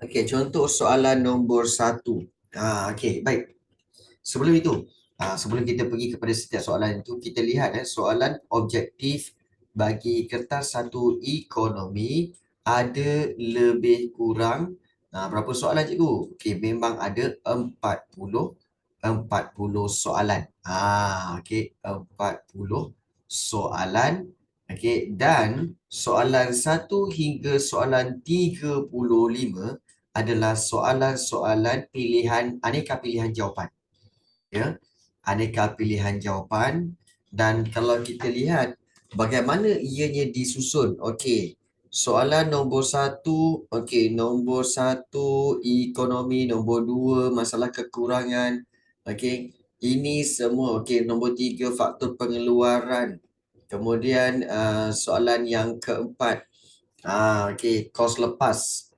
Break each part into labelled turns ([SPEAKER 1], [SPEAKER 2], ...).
[SPEAKER 1] Okey, contoh soalan nombor satu. Okey, baik. Sebelum itu, sebelum kita pergi kepada setiap soalan itu, kita lihat soalan objektif bagi kertas satu ekonomi ada lebih kurang berapa soalan cikgu? Okey, memang ada 40 soalan. Okey, 40 soalan. Okey, dan soalan 1 hingga soalan 35 adalah soalan-soalan pilihan aneka pilihan jawapan. Ya, aneka pilihan jawapan. Dan kalau kita lihat bagaimana ianya disusun. Okey, soalan nombor satu, okey, nombor satu ekonomi, nombor dua masalah kekurangan. Okey, ini semua. Okey, nombor tiga faktor pengeluaran. Kemudian soalan yang keempat, okey, kos lepas.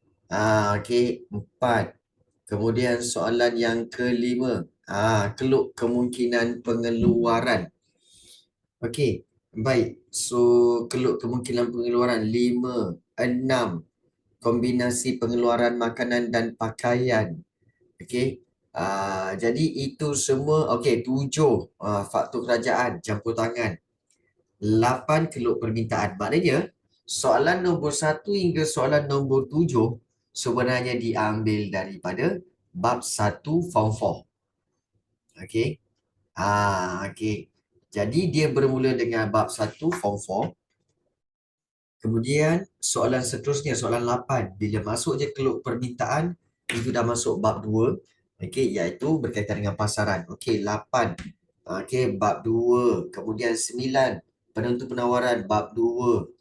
[SPEAKER 1] Okey, empat. Kemudian soalan yang kelima, keluk kemungkinan pengeluaran. Okey, baik. So, keluk kemungkinan pengeluaran 5, 6. Kombinasi pengeluaran makanan dan pakaian. Okey. Jadi itu semua. Okey, 7. Faktor kerajaan, campur tangan. 8. Keluk permintaan. Maknanya, soalan nombor 1 hingga soalan nombor 7 sebenarnya diambil daripada bab 1 form 4. Okey. Okey. Jadi dia bermula dengan bab 1 form 4. Kemudian soalan seterusnya, soalan 8. Bila masuk je keluk permintaan, itu dah masuk bab 2. Okey, iaitu berkaitan dengan pasaran. Okey, 8. Okey, bab 2. Kemudian 9. Penentu penawaran bab 2.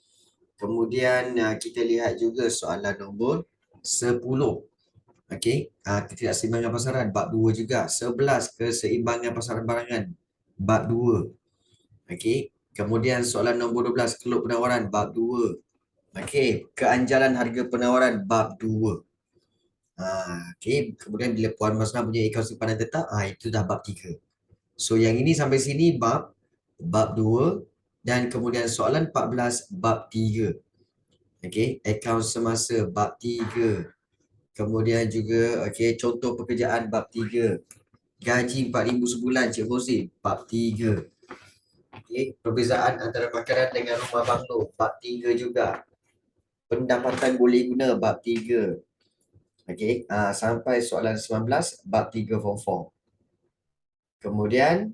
[SPEAKER 1] Kemudian kita lihat juga soalan nombor 10. Okey, ketidakseimbangan pasaran bab 2 juga. 11. Keseimbangan pasaran barangan bab 2. Okey, kemudian soalan nombor 12, keluk penawaran bab 2. Okey, keanjalan harga penawaran bab 2. Okey, kemudian bila Puan Masna punya akaun simpanan tetap, itu dah bab 3. So yang ini sampai sini bab 2 dan kemudian soalan 14 bab 3. Okey, akaun semasa bab 3. Kemudian juga okey, contoh pekerjaan bab 3. Gaji 4,000 sebulan Cik Fauzi bab 3. Okey, perbezaan antara makanan dengan rumah banglo bab 3 juga. Pendapatan boleh guna bab 3. Okey, sampai soalan 19 bab 3 form 4. Kemudian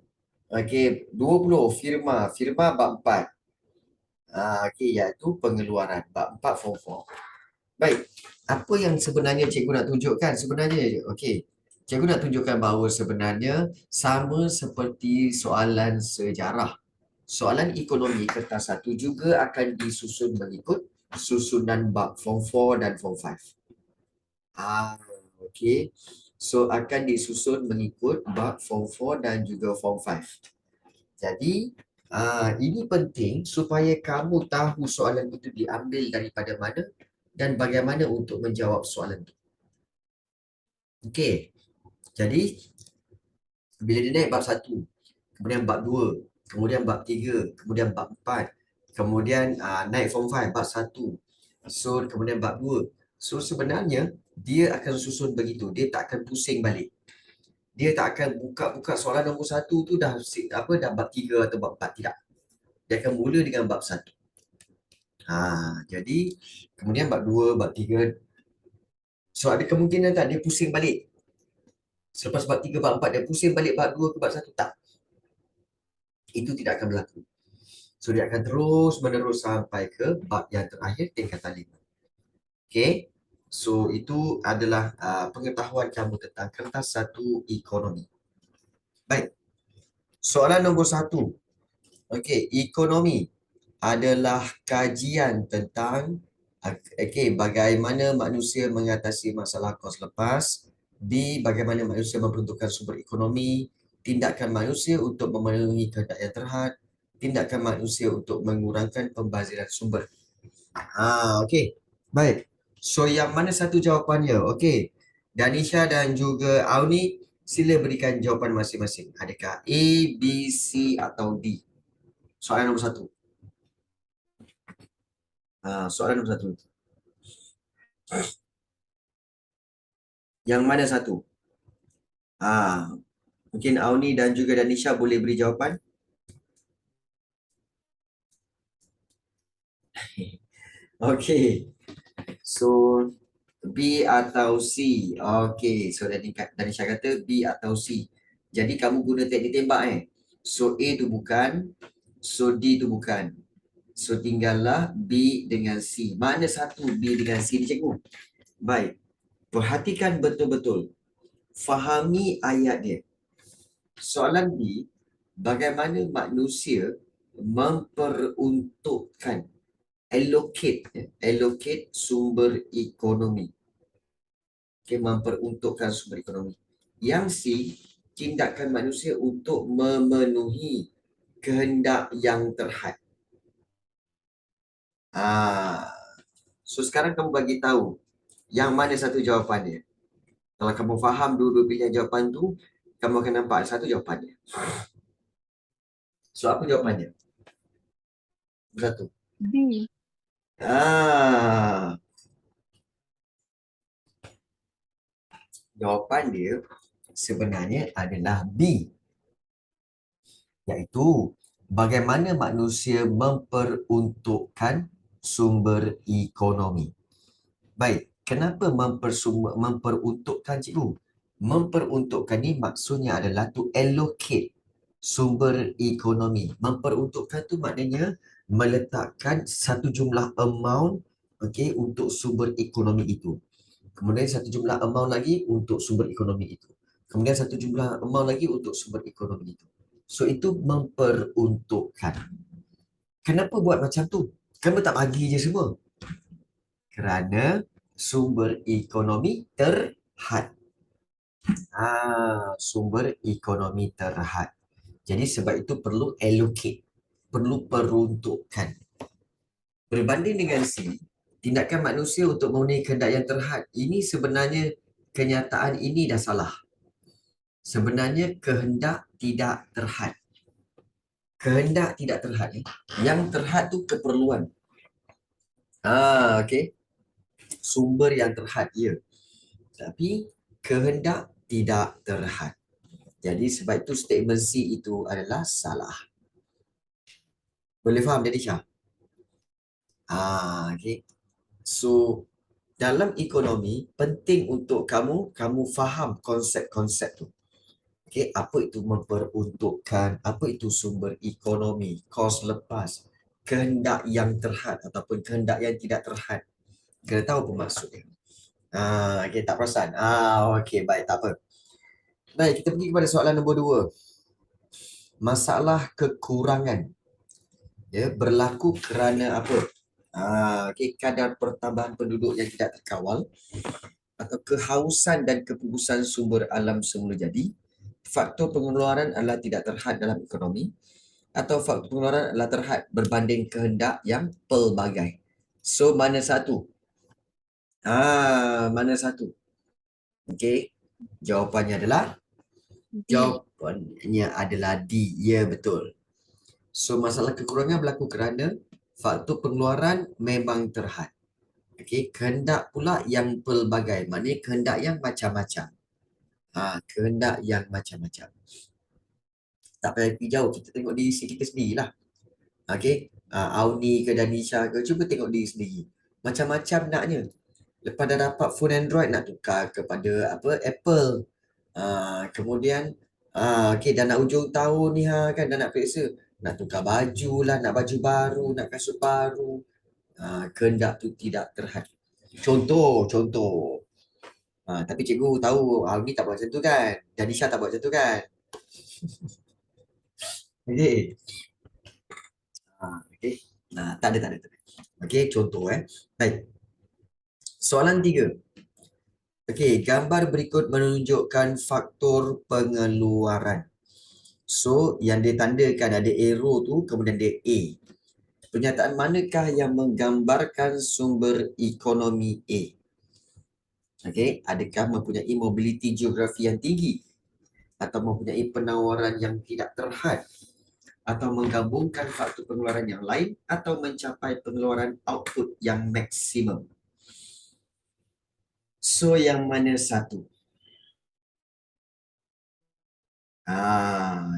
[SPEAKER 1] okey, 20 firma bab 4. Okey, iaitu pengeluaran bab 4 form 4. Baik, apa yang sebenarnya cikgu nak tunjukkan sebenarnya? Okey, cikgu nak tunjukkan bahawa sebenarnya sama seperti soalan sejarah. Soalan ekonomi kertas 1 juga akan disusun mengikut susunan bab form 4 dan form 5. Okey. So akan disusun mengikut bab form 4 dan juga form 5. Jadi ini penting supaya kamu tahu soalan itu diambil daripada mana dan bagaimana untuk menjawab soalan itu. Okey. Jadi bila dia naik bab 1, kemudian bab 2, kemudian bab 3, kemudian bab 4, kemudian naik form 5 bab 1. So kemudian bab 2. So sebenarnya dia akan susun begitu. Dia tak akan pusing balik. Dia tak akan buka-buka soalan nombor 1 tu dah dah bab 3 atau bab 4, tidak. Dia akan mula dengan bab 1. Jadi kemudian bab 2, bab 3. So ada kemungkinan tak dia pusing balik? Selepas bab 3, bab 4 dia pusing balik bab 2 ke bab 1? Tak. Itu tidak akan berlaku. So dia akan terus menerus sampai ke bab yang terakhir, tingkatan 5. Okey. So itu adalah pengetahuan kamu tentang kertas 1 ekonomi. Baik. Soalan nombor 1. Okey, ekonomi adalah kajian tentang bagaimana manusia mengatasi masalah kos lepas. B, bagaimana manusia memperuntukkan sumber ekonomi. Tindakan manusia untuk memenuhi kehendak yang terhad. Tindakan manusia untuk mengurangkan pembaziran sumber. Okey. Baik. So yang mana satu jawapannya? Okey. Danisha dan juga Auni, sila berikan jawapan masing-masing. Adakah A, B, C atau D? Soalan nombor 1. Soalan nombor 1. Yang mana satu? Mungkin Auni dan juga Danisha boleh beri jawapan. Okey. So B atau C. Okey, so Danisha kata B atau C. Jadi kamu guna teknik tembak So A tu bukan, so D tu bukan. So tinggallah B dengan C. Mana satu B dengan C ni cikgu? Baik. Perhatikan betul-betul. Fahami ayat dia. Soalan B, bagaimana manusia memperuntukkan allocate sumber ekonomi. Memperuntukkan sumber ekonomi. Yang C, tindakan manusia untuk memenuhi kehendak yang terhad. So sekarang kamu bagi tahu yang mana satu jawapannya. Kalau kamu faham dua-dua pilihan jawapan tu, kamu akan nampak satu jawapannya. So apa jawapannya? Satu.
[SPEAKER 2] B.
[SPEAKER 1] Jawapan dia sebenarnya adalah B. Iaitu bagaimana manusia memperuntukkan sumber ekonomi. Baik, kenapa memperuntukkan cikgu? Memperuntukkan ni maksudnya adalah to allocate sumber ekonomi. Memperuntukkan tu maknanya meletakkan satu jumlah amount untuk sumber ekonomi itu. Kemudian satu jumlah amount lagi untuk sumber ekonomi itu. Kemudian satu jumlah amount lagi untuk sumber ekonomi itu. So itu memperuntukkan. Kenapa buat macam tu? Kenapa tak bagi je semua? Kerana sumber ekonomi terhad. Sumber ekonomi terhad. Jadi sebab itu perlu allocate. Perlu peruntukkan. Berbanding dengan C, tindakan manusia untuk memenuhi kehendak yang terhad. Ini sebenarnya kenyataan ini dah salah. Sebenarnya kehendak tidak terhad. Kehendak tidak terhad. Yang terhad tu keperluan. Okey. Sumber yang terhad, ya. Tapi kehendak tidak terhad. Jadi sebab itu statement C itu adalah salah. Boleh faham jadi Syah? Okay. So dalam ekonomi penting untuk kamu faham konsep-konsep tu. Okay, apa itu memperuntukkan, apa itu sumber ekonomi, kos lepas, kehendak yang terhad ataupun kehendak yang tidak terhad. Kena tahu apa maksudnya. Okay, tak perasan. Okay, baik, tak apa. Baik, kita pergi kepada soalan nombor 2. Masalah kekurangan. Ya, berlaku kerana apa? Kadar pertambahan penduduk yang tidak terkawal atau kehausan dan kepugusan sumber alam semula jadi, faktor pengeluaran adalah tidak terhad dalam ekonomi, atau faktor pengeluaran adalah terhad berbanding kehendak yang pelbagai. So, mana satu? Mana satu? Okey, jawapannya adalah
[SPEAKER 2] D.
[SPEAKER 1] Jawapannya adalah D. Ya, betul. So, masalah kekurangan berlaku kerana faktor pengeluaran memang terhad. Okey, kehendak pula yang pelbagai. Maknanya kehendak yang macam-macam. Kehendak yang macam-macam. Tak payah pergi jauh, kita tengok diri kita sendirilah. Okey, Auni ke Danisha ke, cuba tengok diri sendiri. Macam-macam naknya. Lepas dah dapat phone Android, nak tukar kepada Apple. Kemudian, dah nak hujung tahun ni kan, dah nak periksa. Nak tukar baju lah, nak baju baru, nak kasut baru. Kehendak tu tidak terhad. Contoh. Tapi cikgu tahu Auni tak buat macam tu kan. Danisha tak buat macam tu kan. Okey. Okey. Tak ada. Okey, contoh Baik. Soalan 3. Okey, gambar berikut menunjukkan faktor pengeluaran. So, yang dia tandakan ada arrow tu, kemudian dia A. Pernyataan manakah yang menggambarkan sumber ekonomi A? Okey, adakah mempunyai mobiliti geografi yang tinggi? Atau mempunyai penawaran yang tidak terhad? Atau menggabungkan faktor pengeluaran yang lain? Atau mencapai pengeluaran output yang maksimum? So, yang mana satu?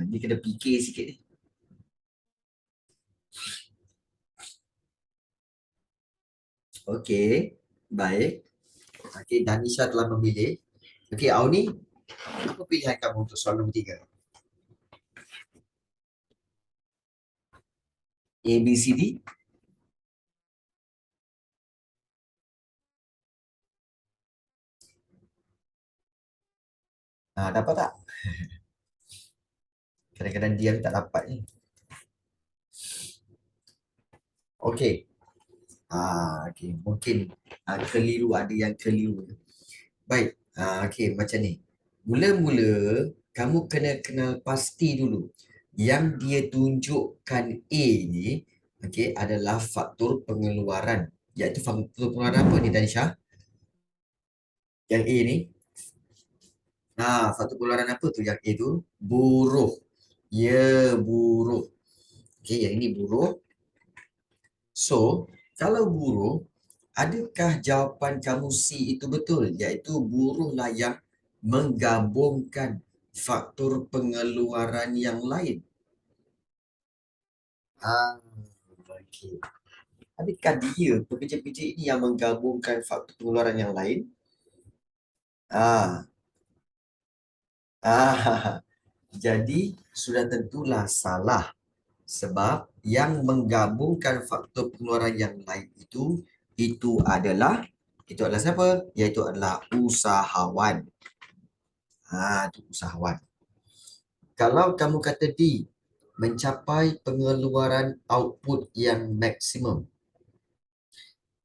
[SPEAKER 1] Ni kena fikir sikit ni. Okey, baik. Okey, Danisha telah memilih. Okey, Auni, apa pilihan kamu untuk soalan nombor 3? A, B, C, D? Dapat tak? Kadang-kadang diam tak dapat ni. Okey. Okey. Mungkin keliru, ada yang keliru. Baik. Okey, macam ni. Mula-mula, kamu kena kenal pasti dulu. Yang dia tunjukkan A ni, okey, adalah faktor pengeluaran. Iaitu faktor pengeluaran apa ni, Danisha? Yang A ni? Faktor pengeluaran apa tu yang A tu? Buruh. Ya, buruh. Okey, yang ini buruh. So, kalau buruh, adakah jawapan kamu C itu betul? Iaitu buruhlah yang menggabungkan faktor pengeluaran yang lain. Okey. Adakah dia pekerja-pekerja ini yang menggabungkan faktor pengeluaran yang lain? Ah, ah, jadi sudah tentulah salah. Sebab yang menggabungkan faktor pengeluaran yang lain itu adalah siapa? Iaitu adalah usahawan. Itu usahawan. Kalau kamu kata D, mencapai pengeluaran output yang maksimum.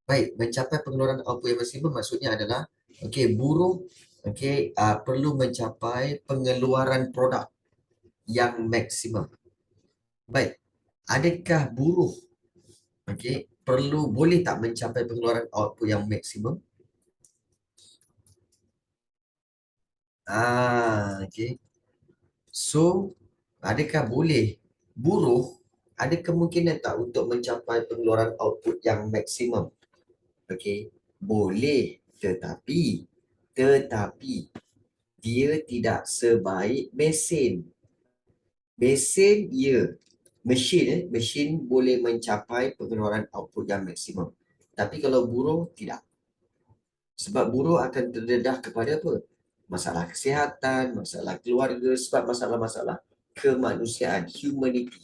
[SPEAKER 1] Baik, mencapai pengeluaran output yang maksimum maksudnya adalah okey, buruh perlu mencapai pengeluaran produk yang maksimum. Baik, adakah buruh boleh tak mencapai pengeluaran output yang maksimum? Okey. So, adakah boleh buruh ada kemungkinan tak untuk mencapai pengeluaran output yang maksimum? Okey, boleh, tetapi dia tidak sebaik mesin. Mesin boleh mencapai pengeluaran output yang maksimum. Tapi kalau buruh tidak. Sebab buruh akan terdedah kepada apa? Masalah kesihatan, masalah keluarga, sebab masalah-masalah kemanusiaan, humanity.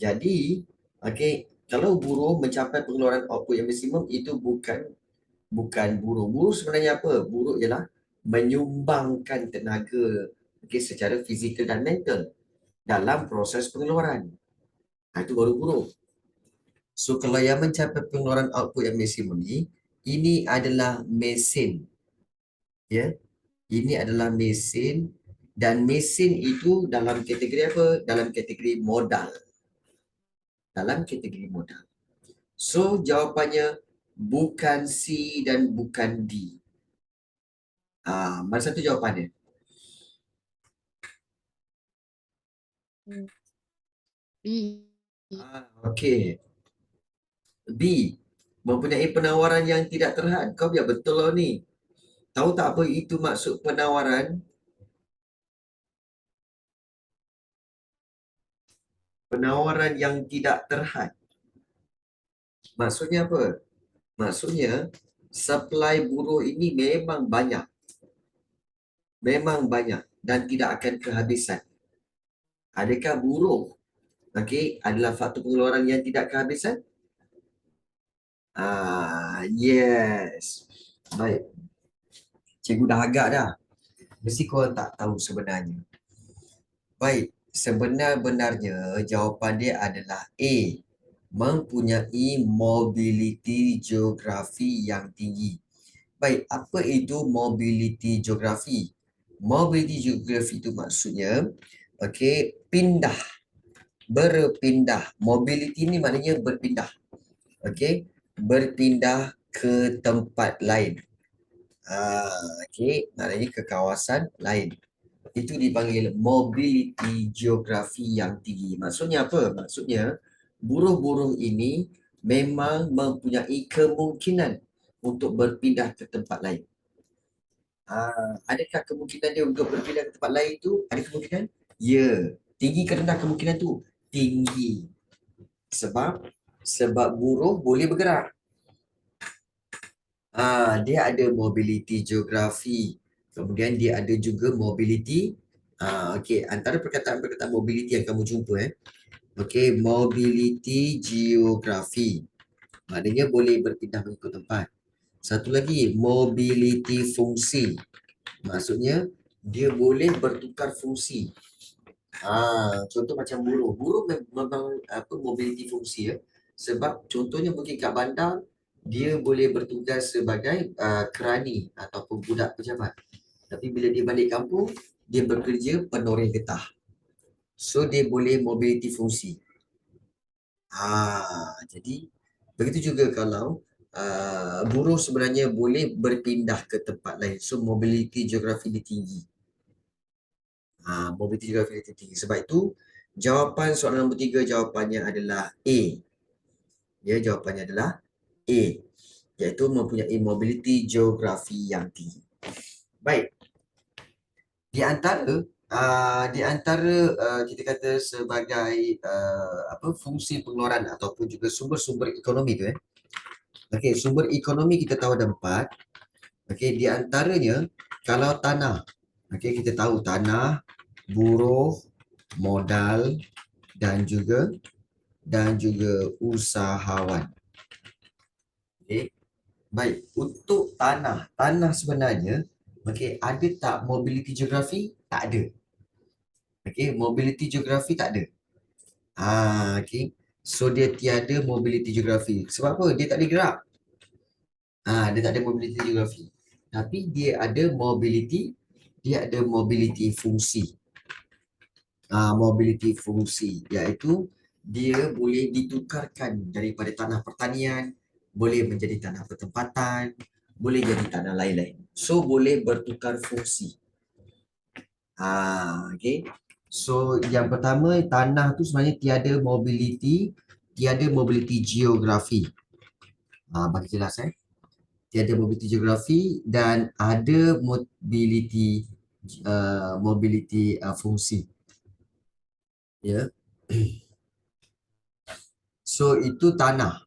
[SPEAKER 1] Jadi, kalau buruh mencapai pengeluaran output yang maksimum, itu bukan buruh. Buruh sebenarnya apa? Buruh ialah menyumbangkan tenaga secara fizikal dan mental dalam proses pengeluaran. Itu baru buruh. So, kalau yang mencapai pengeluaran output yang maksimum ni, ini adalah mesin. Ya, ini adalah mesin dan mesin itu dalam kategori apa? Dalam kategori modal. So, jawapannya bukan C dan bukan D. Mana satu jawapannya?
[SPEAKER 2] B.
[SPEAKER 1] Okey. B. Mempunyai penawaran yang tidak terhad. Kau biar betul lah ni. Tahu tak apa itu maksud penawaran? Penawaran yang tidak terhad. Maksudnya apa? Maksudnya, supply buruh ini memang banyak. Dan tidak akan kehabisan. Adakah buruh adalah faktor pengeluaran yang tidak kehabisan? Yes. Baik. Cikgu dah agak dah. Mesti korang tak tahu sebenarnya. Baik. Sebenar-benarnya jawapan dia adalah A. Mempunyai mobility geografi yang tinggi. Baik, apa itu mobility geografi? Mobility geografi itu maksudnya pindah, berpindah. Mobility ni maknanya berpindah. Berpindah ke tempat lain. Maknanya ke kawasan lain. Itu dipanggil mobility geografi yang tinggi. Maksudnya apa? Maksudnya buruh-buruh ini memang mempunyai kemungkinan untuk berpindah ke tempat lain. Adakah kemungkinan dia untuk berpindah ke tempat lain tu? Ada kemungkinan? Ya. Tinggi ke rendah kemungkinan tu? Tinggi. Sebab buruh boleh bergerak. Dia ada mobility geografi. Kemudian dia ada juga mobility. Okey, antara perkataan-perkataan mobility yang kamu jumpa okey, mobility geografi. Maknanya boleh berpindah mengikut tempat. Satu lagi, mobility fungsi. Maksudnya dia boleh bertukar fungsi. Contoh macam buruh. Buruh memang mobility fungsi ya. Sebab contohnya mungkin kat bandar dia boleh bertugas sebagai kerani ataupun budak pejabat. Tapi bila dia balik kampung, dia bekerja penoreh getah. So dia boleh mobility fungsi. Jadi begitu juga kalau buruh sebenarnya boleh berpindah ke tempat lain. So mobility geografi dia tinggi. Mobility geografi dia tinggi. Sebab itu jawapan soalan nombor 3 jawapannya adalah A. Ya, jawapannya adalah A. Iaitu mempunyai mobility geografi yang tinggi. Baik. Di antara kita kata sebagai fungsi pengeluaran ataupun juga sumber-sumber ekonomi tu Okey, sumber ekonomi kita tahu ada 4. Okey, di antaranya kalau tanah. Okey, kita tahu tanah, buruh, modal dan juga usahawan. Okey. Baik, untuk tanah. Tanah sebenarnya okey, ada tak mobility geografi? Tak ada. Okey, mobility geografi tak ada. Okey. So dia tiada mobility geografi. Sebab apa? Dia tak boleh gerak. Dia tak ada mobility geografi. Tapi dia ada mobility fungsi. Mobility fungsi iaitu dia boleh ditukarkan daripada tanah pertanian, boleh menjadi tanah pertempatan, boleh jadi tanah lain-lain. So boleh bertukar fungsi. Okay. So yang pertama tanah tu sebenarnya tiada mobility geografi. Bagi jelas tiada mobility geografi dan ada mobility fungsi. Ya. So itu tanah.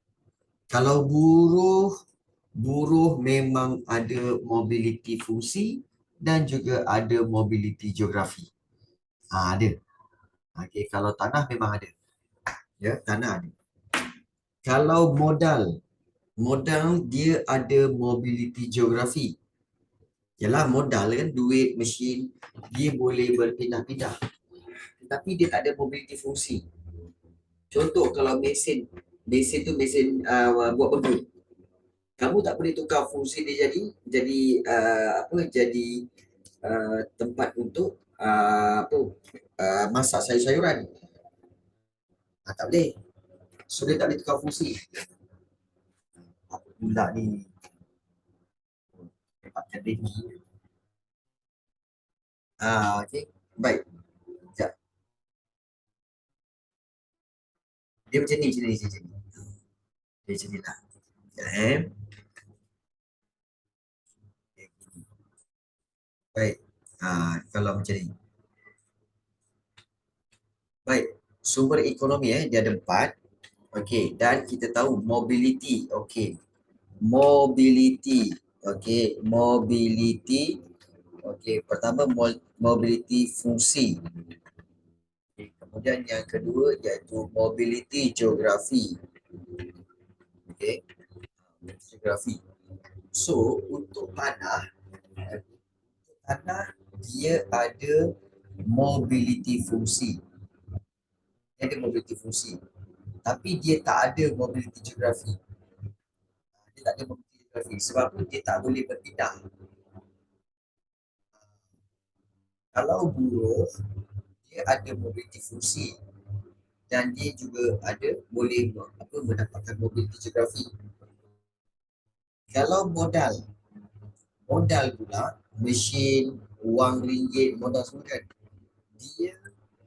[SPEAKER 1] Kalau buruh memang ada mobility fungsi dan juga ada mobility geografi. Ada. Okay, kalau tanah memang ada. Ya, tanah ada. Kalau modal dia ada mobility geografi. Yalah modal kan, duit, mesin, dia boleh berpindah-pindah. Tapi dia tak ada mobility fungsi. Contoh kalau mesin tu mesin buat bengkel. Kamu tak boleh tukar fungsi dia jadi tempat untuk masak sayur-sayuran. Tak boleh. So dia tak boleh tukar fungsi. Apa pula ni? Dapatkan lagi. Okay. Baik. Sekejap. Dia macam ni. Dia macam ni lah. Sekejap Baik. Kalau macam ni. Baik. Sumber ekonomi dia ada 4. Okey, dan kita tahu mobility. Okey. Mobility. Okey, mobility. Okey, pertama mobility fungsi. Okay. Kemudian yang kedua iaitu mobility geografi. Okey. Geografi. So, untuk tanah dia ada mobility fungsi. Dia ada mobility fungsi. Tapi dia tak ada mobility geografi. Dia tak ada mobility geografi sebab dia tak boleh berpindah. Kalau buruh, dia ada mobility fungsi dan dia juga boleh mendapatkan mobility geografi. Kalau modal pula, mesin, wang ringgit, modal semua kan, dia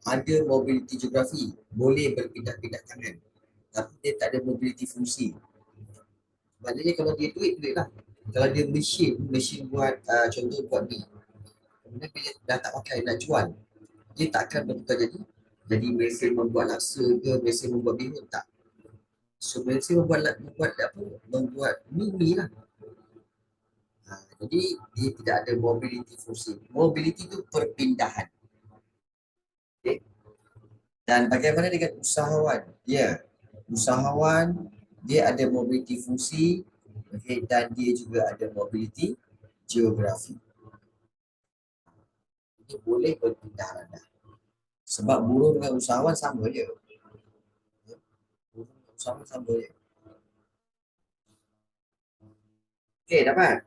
[SPEAKER 1] ada mobility geografi, boleh berpindah-pindah tangan. Tapi dia tak ada mobility fungsi. Maknanya kalau dia duit lah. Kalau dia mesin buat contoh buat ni. Kemudian bila dah tak pakai nak jual, dia tak akan bertukar jadi mesin membuat laksa ke, mesin membuat bihun tak. So mesin membuat mie lah. Jadi dia tidak ada mobility fungsi. Mobility itu perpindahan. Okay. Dan bagaimana dengan usahawan? Ya, usahawan dia ada mobility fungsi, okay, dan dia juga ada mobility geografi. Ini boleh berpindah ranah. Sebab buruh dengan usahawan sama je. Buruh dengan usahawan sama je. Okey, dapat?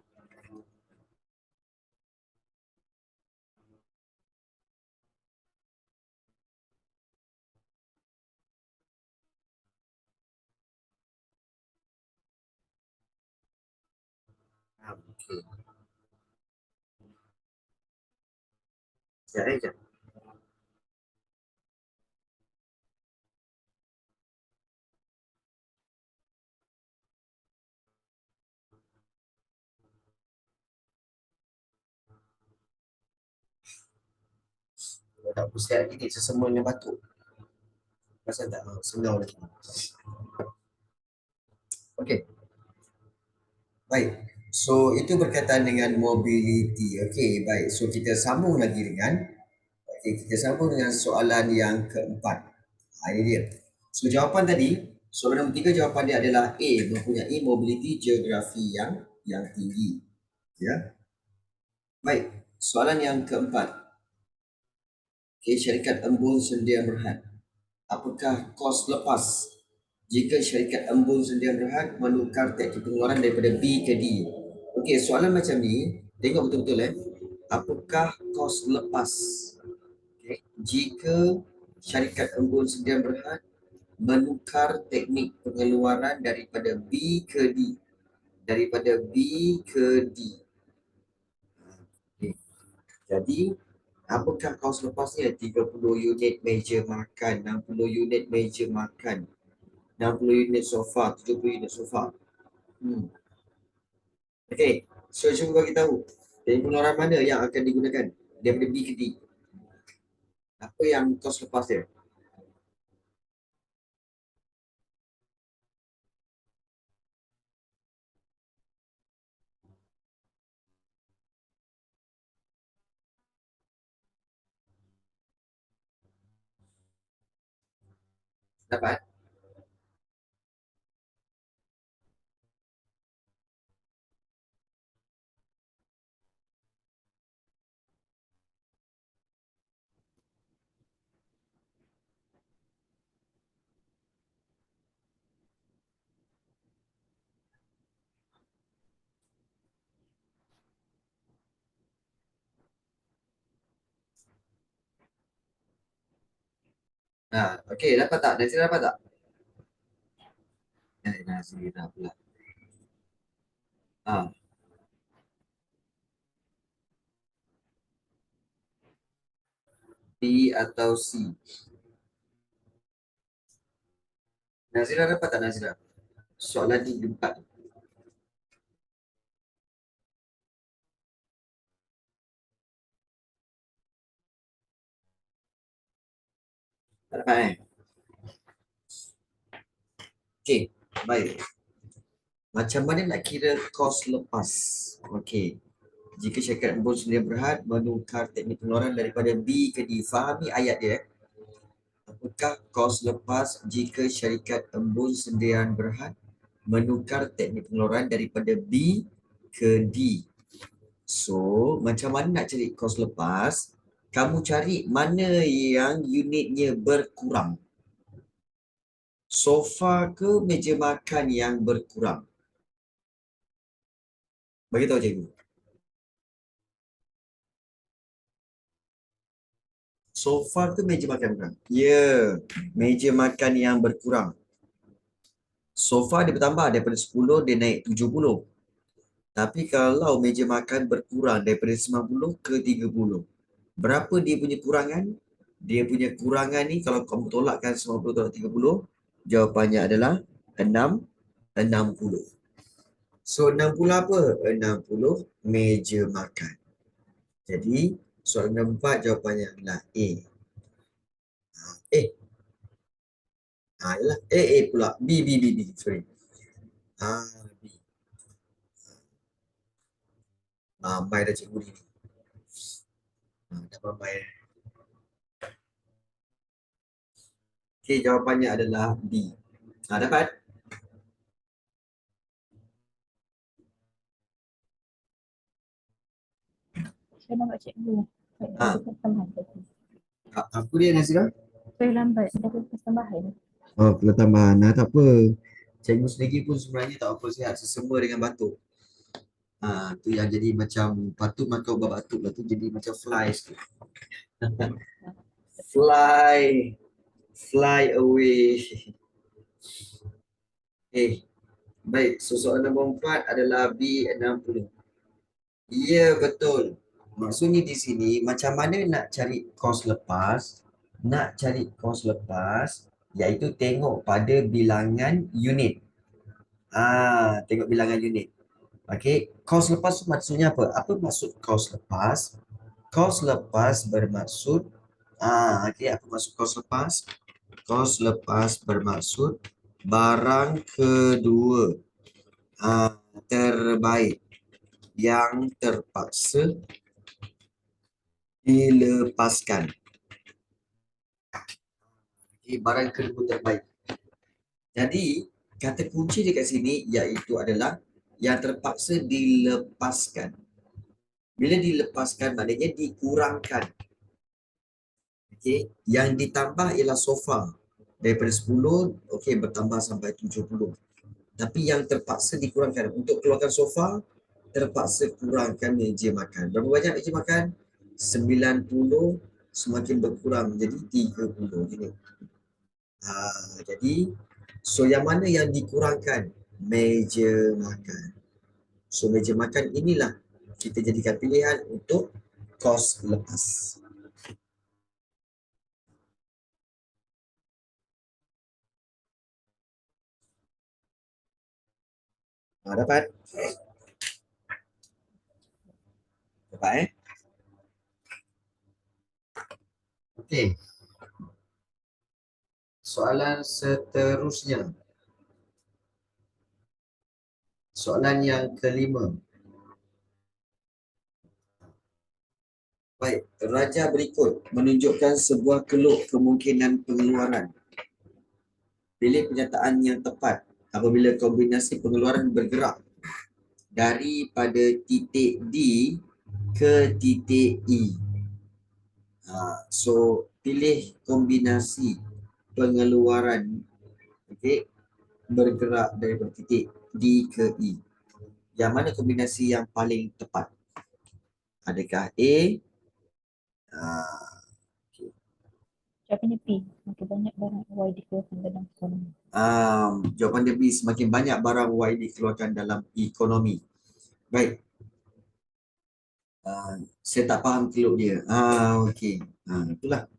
[SPEAKER 1] Okey. Sekejap, sekejap. Kalau tak pusat lagi ni, sesama dengan batuk. Pasal tak sengau lagi. Okey, baik. So, itu berkaitan dengan mobility. Okey, baik. So, kita sambung lagi dengan kita sambung dengan soalan yang keempat. Ini dia. So, jawapan tadi, soalan nombor 3 jawapan dia adalah A, mempunyai mobility geografi yang tinggi. Ya. Baik, soalan yang keempat. Okay, syarikat embun sedia berhad. Apakah kos lepas jika syarikat embun sedia berhad menukar teknik pengeluaran daripada B ke D? Okey, soalan macam ni, tengok betul-betul Apakah kos lepas? Okay. Jika syarikat embun sedia berhad menukar teknik pengeluaran daripada B ke D. Daripada B ke D. Okay. Jadi, apakah kos lepasnya? 30 unit meja makan, 60 unit meja makan, 60 unit sofa, 70 unit sofa. Okey, so cuba bagi tahu. Dari pengeluaran mana yang akan digunakan? Daripada B ke D. Apa yang kos lepas dia? Dapat? Nah, okey, dapat tak? Nazira dapat tak? Nazira pula. Ah, B atau C? Nazira dapat tak Nazira? Soalan ni empat. Tak dapat Okey, baik. Macam mana nak kira kos lepas? Okey. Jika syarikat embun sedia berhad menukar teknik pengeluaran daripada B ke D. Fahami ayat dia. Apakah kos lepas jika syarikat embun sendirian berhad menukar teknik pengeluaran daripada B ke D? So, macam mana nak cari kos lepas? Kamu cari mana yang unitnya berkurang. Sofa ke meja makan yang berkurang? Bagi tahu cikgu. Sofa ke meja makan berkurang? Ya, meja makan yang berkurang. Sofa dia bertambah daripada 10 dia naik 70. Tapi kalau meja makan berkurang daripada 90 ke 30. Berapa dia punya kurangan? Dia punya kurangan ni kalau kamu tolakkan 90 tolak 30, jawapannya adalah 60. So 60 apa? 60 meja makan. Jadi soalan nombor 4 jawapannya adalah A. Eh, yalah. A pula. B. Sorry. B. Mai dah cikgu ni. Dah mai. Okay, jawapannya adalah B. Dapat?
[SPEAKER 2] Saya nampak cikgu.
[SPEAKER 1] Ha.
[SPEAKER 2] Ada tambahan tadi.
[SPEAKER 1] Apa dia Nasira?
[SPEAKER 2] Saya lambat. Ada tambahan.
[SPEAKER 1] Oh, perlu tambahan. Tak apa. Cikgu sendiri pun sebenarnya tak apa sihat. Sesama dengan batuk. Tu yang jadi macam patut makan ubat batuk lah tu jadi macam fly sikit. Fly away. Baik. So soalan nombor 4 adalah B60. Ya, betul. Maksudnya di sini macam mana nak cari kos lepas? Nak cari kos lepas iaitu tengok pada bilangan unit. Tengok bilangan unit. Okey, kos lepas tu maksudnya apa? Apa maksud kos lepas? Kos lepas bermaksud okey, apa maksud kos lepas? Kos lepas bermaksud barang kedua terbaik yang terpaksa dilepaskan. Okay, barang kedua terbaik. Jadi, kata kunci dekat sini iaitu adalah yang terpaksa dilepaskan. Bila dilepaskan maknanya dikurangkan. Okay, yang ditambah ialah sofa. Daripada 10, okay, bertambah sampai 70. Tapi yang terpaksa dikurangkan. Untuk keluarkan sofa, terpaksa kurangkan meja makan. Berapa banyak meja makan? 90 semakin berkurang menjadi 30. Gini. Jadi, so yang mana yang dikurangkan? Meja makan. So meja makan inilah kita jadikan pilihan untuk kos lepas. Dapat? Dapat Okey. Soalan seterusnya. Soalan yang kelima. Baik, raja berikut menunjukkan sebuah keluk kemungkinan pengeluaran. Pilih pernyataan yang tepat apabila kombinasi pengeluaran bergerak daripada titik D ke titik E. So, pilih kombinasi pengeluaran bergerak daripada titik D ke E. Yang mana kombinasi yang paling tepat? Adakah A?
[SPEAKER 2] Jawapannya P. Makin banyak barang Y dikeluarkan dalam ekonomi.
[SPEAKER 1] Jawapan dia B. Semakin banyak barang Y dikeluarkan dalam ekonomi. Baik. Saya tak faham keluk dia. Okey. Itulah.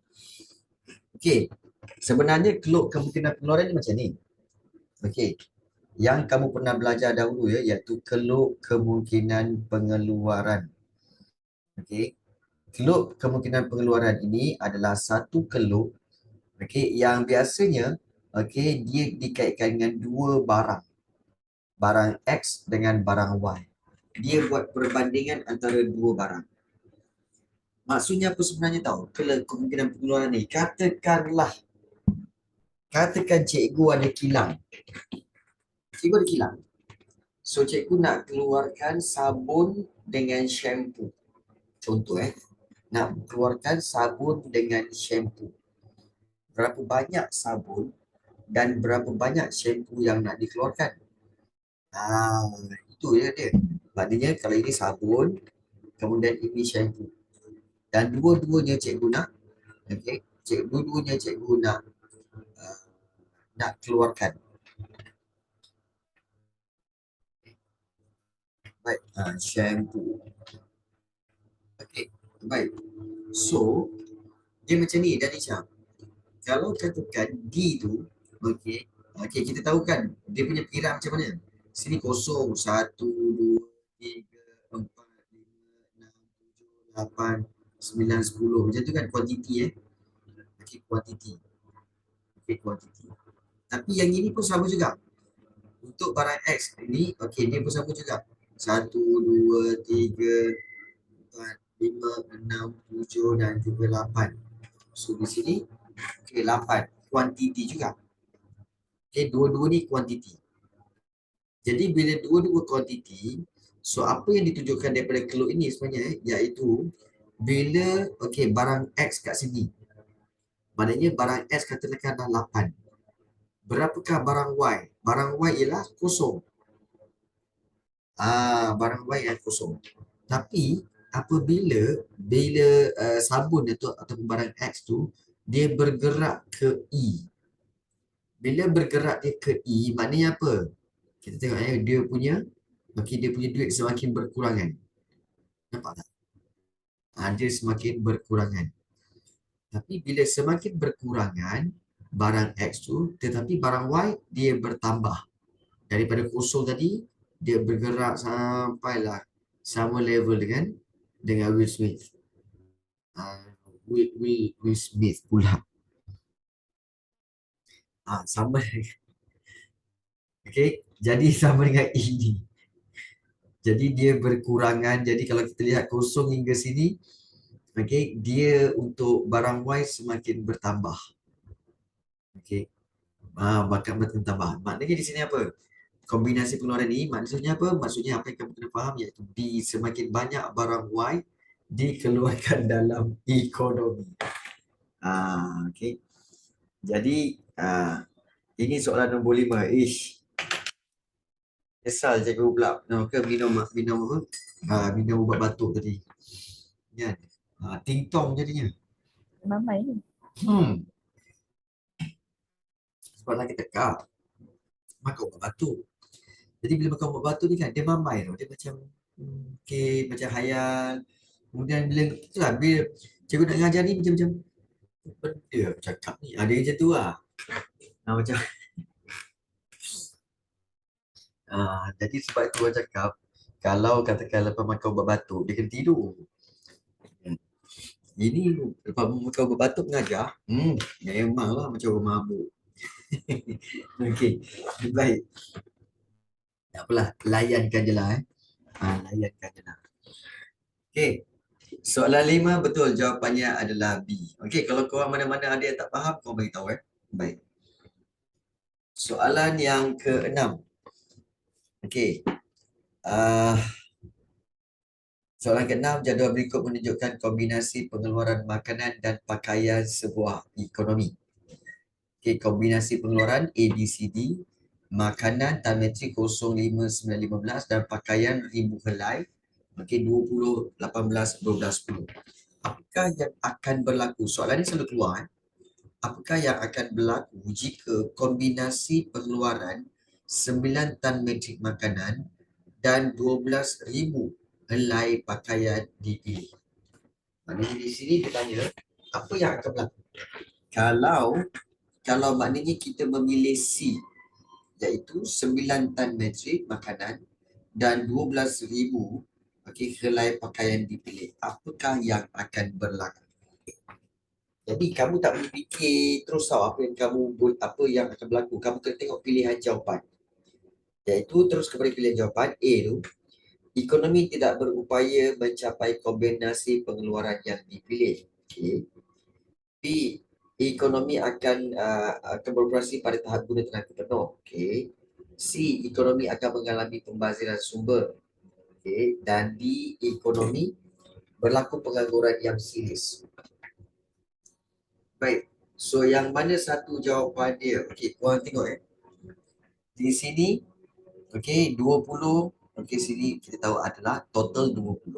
[SPEAKER 1] Okey. Sebenarnya keluk kemungkinan pengeluaran ni macam ni. Okey. Yang kamu pernah belajar dahulu ya, iaitu keluk kemungkinan pengeluaran. Okey. Keluk kemungkinan pengeluaran ini adalah satu keluk yang biasanya dia dikaitkan dengan dua barang. Barang X dengan barang Y. Dia buat perbandingan antara dua barang. Maksudnya apa sebenarnya tahu? Keluk kemungkinan pengeluaran ni, katakan cikgu ada kilang. Cikgu ada kilang. So cikgu nak keluarkan sabun dengan shampoo. Contoh nak keluarkan sabun dengan shampoo. Berapa banyak sabun dan berapa banyak shampoo yang nak dikeluarkan? Itu je dia. Maknanya kalau ini sabun, kemudian ini shampoo. Dan dua-duanya cikgu nak, dua-duanya cikgu nak keluarkan. Baik, shampoo. Baik. So, dia macam ni dan Isha. Kalau katakan D tu, kita tahu kan dia punya perkiraan macam mana? Sini kosong. 1, 2, 3, 4, 5, 6, 7, 8, 9, 10. Macam tu kan kuantiti Okey, kuantiti. Okey, kuantiti. Tapi yang ini pun sama juga. Untuk barang X ini, okey, dia pun sama juga. 1, 2, 3, 4, 5, 6, 7 dan juga 8. So di sini, okey, 8. Kuantiti juga. Okey, dua-dua ni kuantiti. Jadi bila dua-dua kuantiti, so apa yang ditunjukkan daripada keluk ini sebenarnya iaitu bila okey barang X kat sini. Maknanya barang X katakanlah 8. Berapakah barang Y? Barang Y ialah kosong. Barang Y yang kosong. Tapi apabila sabun ataupun barang X tu dia bergerak ke E. Bila bergerak dia ke E, maknanya apa? Kita tengok dia punya duit semakin berkurangan. Nampak tak? Dia semakin berkurangan. Tapi bila semakin berkurangan barang X tu, tetapi barang Y dia bertambah. Daripada kosong tadi, dia bergerak sampailah sama level dengan Will Smith. Will Smith pula. Sama. Okay, jadi sama dengan ini. Jadi dia berkurangan. Jadi kalau kita lihat kosong hingga sini, okay, dia untuk barang Y semakin bertambah. Okay. Bakal bertambah. Maknanya di sini apa? Kombinasi pengeluaran ini maksudnya apa? Maksudnya apa yang kamu kena faham iaitu semakin banyak barang Y dikeluarkan dalam ekonomi. Okay. Jadi ini soalan nombor 5. Kesal cikgu pula. Minum apa? Minum ubat batuk tadi. Kan? Ting-tong jadinya.
[SPEAKER 2] Mamai ni.
[SPEAKER 1] Sebab lagi tekak. Makan ubat batuk. Jadi bila makan ubat batuk ni kan, dia mamai tau. Dia macam, macam hayal. Kemudian bila cikgu nak ngajar ni macam benda aku cakap ni. Dia macam tu lah. Macam, jadi sebab itu orang cakap, kalau katakan lepas makan ubat batuk, dia kena tidur. Ini lepas makan ubat batuk mengajar, memanglah macam orang mabuk. Okey, baik. Tak apalah, layankan je lah. Layankan je lah. Okey, soalan 5 betul, jawapannya adalah B. Okey, kalau korang mana-mana ada yang tak faham, korang beritahu. Baik. Soalan yang ke-6. Okey. Soalan ke-6, jadual berikut menunjukkan kombinasi pengeluaran makanan dan pakaian sebuah ekonomi. Okey, kombinasi pengeluaran ABCD, makanan Tanmetri 05915 dan pakaian ribu helai. Okey, 20, 18, 12, 10. Apakah yang akan berlaku? Soalan ini selalu keluar. Apakah yang akan berlaku jika kombinasi pengeluaran 9 tan metrik makanan dan 12,000 helai pakaian dipilih? Maknanya di sini dia tanya, apa yang akan berlaku? Kalau maknanya kita memilih C, iaitu 9 tan metrik makanan dan 12,000 helai pakaian dipilih, apakah yang akan berlaku? Jadi kamu tak boleh fikir terus tahu apa yang akan berlaku. Kamu kena tengok pilihan jawapan. Iaitu terus kepada pilihan jawapan A tu, ekonomi tidak berupaya mencapai kombinasi pengeluaran yang dipilih. Okay. B, ekonomi akan beroperasi pada tahap guna tenaga penuh. Okay. C, ekonomi akan mengalami pembaziran sumber. Okay. Dan D, ekonomi berlaku pengangguran yang serius. Baik. So yang mana satu jawapan dia? Okey, korang tengok di sini, okey, 20. Okey, sini kita tahu adalah total 20.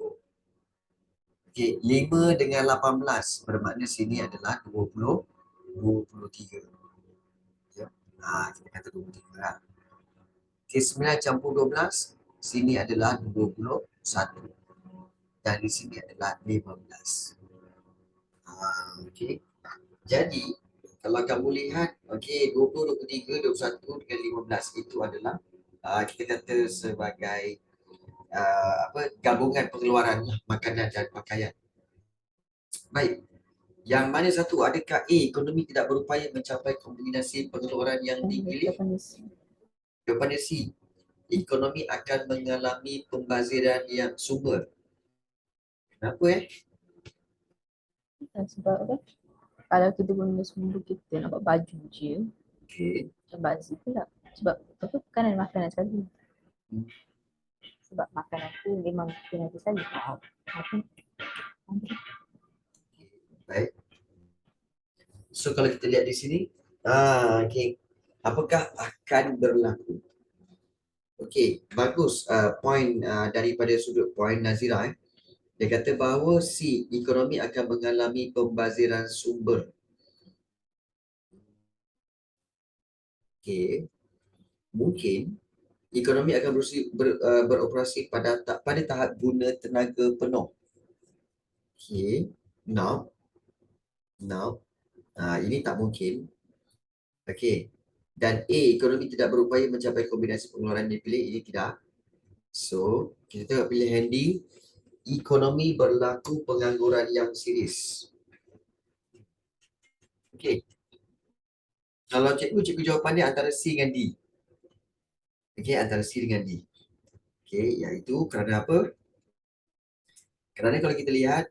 [SPEAKER 1] Okey, 5 dengan 18 bermakna sini adalah 20, 23. Ya. Kita kata 23 lah. Okey, 9 campur 12, sini adalah 21. Dan di sini adalah 15. Okey. Jadi, kalau kamu lihat, okey, 20, 23, 21 dengan 15 itu adalah kita kata sebagai gabungan pengeluaran lah, makanan dan pakaian. Baik. Yang mana satu, adakah A, ekonomi tidak berupaya mencapai kombinasi pengeluaran yang dipilih?
[SPEAKER 2] Jawapan C.
[SPEAKER 1] Jawapannya C, ekonomi akan mengalami pembaziran yang sumber. Kenapa
[SPEAKER 2] Sebab apa? Kalau kita guna sumber kita nak buat baju je,
[SPEAKER 1] Okey.
[SPEAKER 2] macam bazir pula. Sebab apa? Makanan makanan sekali.
[SPEAKER 1] Hmm.
[SPEAKER 2] Sebab makanan tu memang kita nanti sekali. Apa?
[SPEAKER 1] Baik. So kalau kita lihat di sini, okey. Apakah akan berlaku? Okey, bagus. Point daripada sudut point Nazira. Dia kata bahawa C, ekonomi akan mengalami pembaziran sumber. Okey. Mungkin ekonomi akan beroperasi pada tahap guna tenaga penuh. Okey. Now, ini tak mungkin. Okey. Dan A, ekonomi tidak berupaya mencapai kombinasi pengeluaran yang dipilih. Ini tidak. So, kita tengok pilihan D. Ekonomi berlaku pengangguran yang serius. Okey. Kalau cikgu jawapan dia antara C dengan D. Okey, antara C dengan D. Okey, iaitu kerana apa? Kerana kalau kita lihat,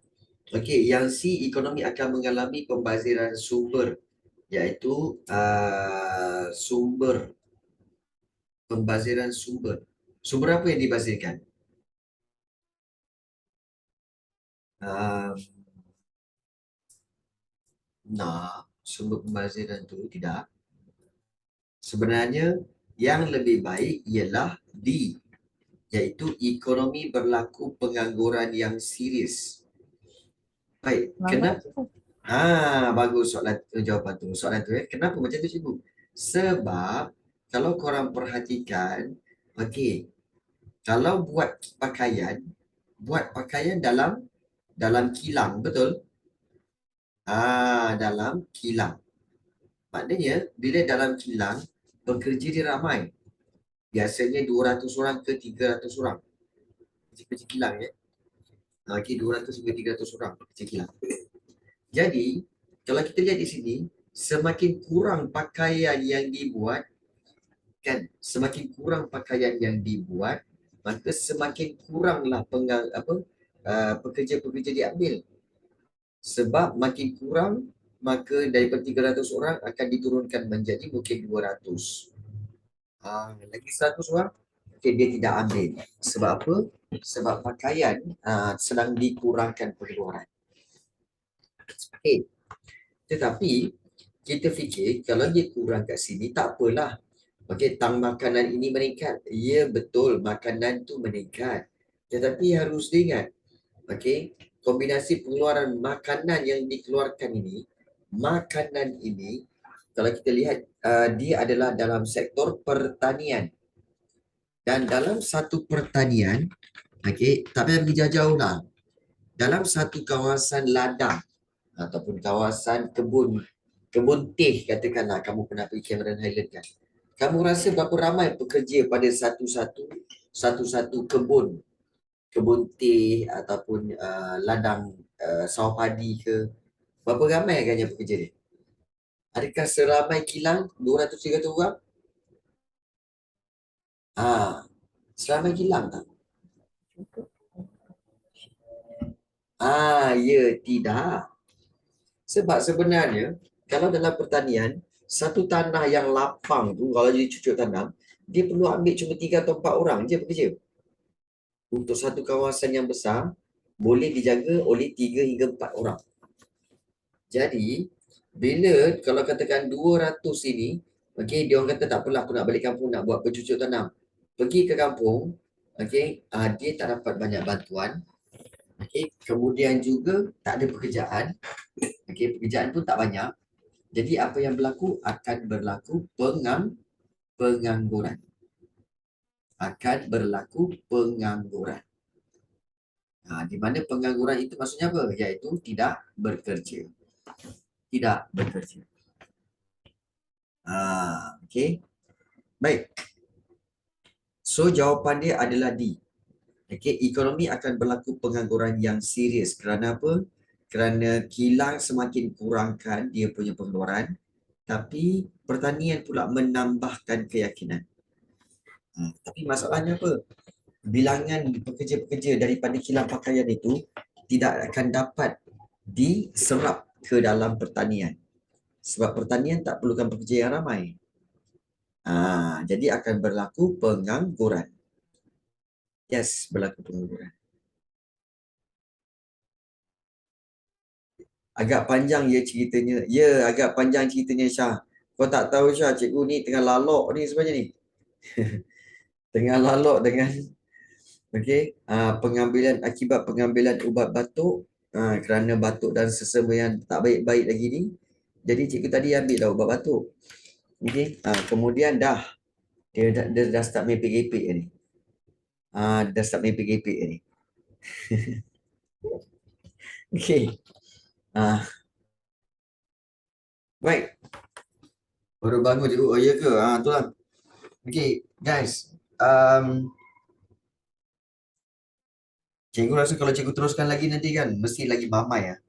[SPEAKER 1] okey, yang C, ekonomi akan mengalami pembaziran sumber, iaitu pembaziran sumber. Sumber apa yang dibazirkan? Sumber pembaziran tu tidak. Sebenarnya yang lebih baik ialah D, iaitu ekonomi berlaku pengangguran yang serius. Baik, kenapa? Bagus jawapan tu. Soalan tu kenapa macam tu cikgu? Sebab kalau korang perhatikan, okey, kalau buat pakaian dalam kilang, betul? Dalam kilang. Maknanya bila dalam kilang, pekerja dia ramai. Biasanya 200 orang ke 300 orang. Pekerja kilang Okey, 200 hingga 300 orang pekerja kilang. Jadi, kalau kita lihat di sini, semakin kurang pakaian yang dibuat, semakin kurang pakaian yang dibuat, maka semakin kuranglah pekerja-pekerja diambil. Sebab makin kurang, maka daripada 300 orang akan diturunkan menjadi mungkin 200. Lagi 100 orang, okay, dia tidak ambil. Sebab apa? Sebab pakaian sedang dikurangkan pengeluaran. Okay. Tetapi, kita fikir kalau dia kurang kat sini, tak apalah. Okey, tang makanan ini meningkat. Ya, betul, makanan tu meningkat. Tetapi harus diingat, okey, kombinasi pengeluaran makanan yang dikeluarkan ini, kalau kita lihat, dia adalah dalam sektor pertanian. Dan dalam satu pertanian, okey, tak payah pergi jauh-jauh lah. Dalam satu kawasan ladang ataupun kawasan kebun teh, katakanlah kamu pernah pergi Cameron Highland kan. Kamu rasa berapa ramai pekerja pada satu-satu kebun teh ataupun ladang sawah padi ke? Berapa ramai agaknya pekerja dia? Adakah seramai kilang 200-300 orang? Seramai kilang tak? Ya, tidak. Sebab sebenarnya kalau dalam pertanian, satu tanah yang lapang tu kalau jadi cucuk tanam, dia perlu ambil cuma 3 atau 4 orang je bekerja. Untuk satu kawasan yang besar, boleh dijaga oleh 3 hingga 4 orang. Jadi, bila kalau katakan 200 ini, okey, dia orang kata tak apalah, aku nak balik kampung nak buat bercucuk tanam. Pergi ke kampung, okey, dia tak dapat banyak bantuan. Okey, kemudian juga tak ada pekerjaan. Okey, pekerjaan pun tak banyak. Jadi apa yang berlaku? Akan berlaku pengangguran. Akan berlaku pengangguran. Di mana pengangguran itu maksudnya apa? Iaitu tidak bekerja. Tidak bekerja. Okey. Baik. So jawapan dia adalah D. Okey, ekonomi akan berlaku pengangguran yang serius. Kerana apa? Kerana kilang semakin kurangkan dia punya pengeluaran, tapi pertanian pula menambahkan keyakinan. Tapi masalahnya apa? Bilangan pekerja-pekerja daripada kilang pakaian itu tidak akan dapat diserap ke dalam pertanian. Sebab pertanian tak perlukan pekerja yang ramai. Jadi akan berlaku pengangguran. Yes, berlaku pengangguran. Agak panjang ya ceritanya. Ya, agak panjang ceritanya Syah. Kau tak tahu Syah, cikgu ni tengah lalok ni sebenarnya ni. Tengah lalok dengan akibat pengambilan ubat batuk kerana batuk dan sesama yang tak baik-baik lagi ni. Jadi cikgu tadi ambil dah ubat batuk. Kemudian dia dah start mepek-gepek ni. Dah start mepek-gepek ni. Okey. Baik. Baru bangun cikgu. Oh ya ke? Tu lah. Okay, guys. Cikgu rasa kalau cikgu teruskan lagi nanti kan mesti lagi mamai .